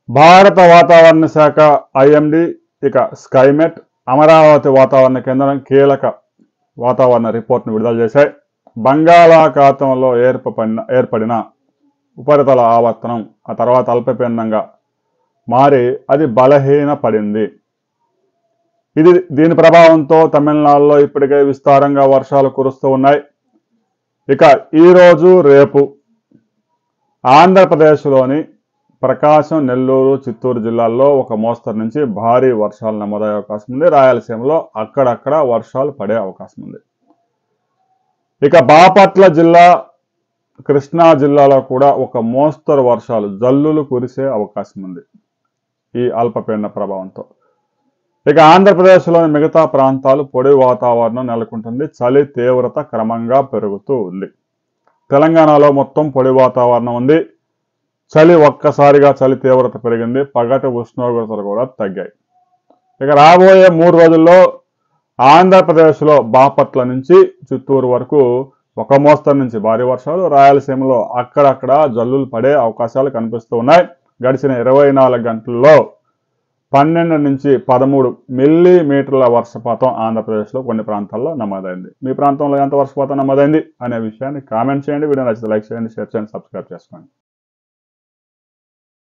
భారత వాతావరణ శాఖ ఐఎండీ ఇక స్కైమెట్ అమరావతి వాతావరణ కేంద్రం కీలక వాతావరణ రిపోర్ట్ను విడుదల చేశాయి. బంగాళాఖాతంలో ఏర్పడిన ఉపరితల ఆవర్తనం ఆ తర్వాత అల్పపీడనంగా మారి అది బలహీనపడింది. దీని ప్రభావంతో తమిళనాడులో ఇప్పటికే విస్తారంగా వర్షాలు కురుస్తూ ఉన్నాయి. ఇక ఈరోజు రేపు ఆంధ్రప్రదేశ్లోని ప్రకాశం, నెల్లూరు, చిత్తూరు జిల్లాల్లో ఒక మోస్తరు నుంచి భారీ వర్షాలు నమోదయ్యే అవకాశం ఉంది. రాయలసీమలో అక్కడక్కడ వర్షాలు పడే అవకాశం ఉంది. ఇక బాపట్ల జిల్లా, కృష్ణా జిల్లాలో కూడా ఒక మోస్తరు వర్షాలు జల్లులు కురిసే అవకాశం ఉంది ఈ అల్పపీడన ప్రభావంతో. ఇక ఆంధ్రప్రదేశ్లోని మిగతా ప్రాంతాలు పొడి వాతావరణం నెలకొంటుంది. చలి తీవ్రత క్రమంగా పెరుగుతూ ఉంది. తెలంగాణలో మొత్తం పొడి వాతావరణం ఉంది. చలి ఒక్కసారిగా చలి తీవ్రత పెరిగింది. పగటి ఉష్ణోగ్రతలు కూడా తగ్గాయి. ఇక రాబోయే 3 రోజుల్లో ఆంధ్రప్రదేశ్లో బాపట్ల నుంచి చిత్తూరు వరకు ఒక మోస్తరు నుంచి భారీ వర్షాలు, రాయలసీమలో అక్కడక్కడ జల్లులు పడే అవకాశాలు కనిపిస్తూ ఉన్నాయి. గడిచిన 24 గంటల్లో 12 నుంచి 13 మిల్లీమీటర్ల వర్షపాతం ఆంధ్రప్రదేశ్లో కొన్ని ప్రాంతాల్లో నమోదైంది. మీ ప్రాంతంలో ఎంత వర్షపాతం నమోదైంది అనే విషయాన్ని కామెంట్ చేయండి. వీడియో నచ్చితే లైక్ చేయండి, షేర్ చేయండి, సబ్స్క్రైబ్ చేసుకోండి.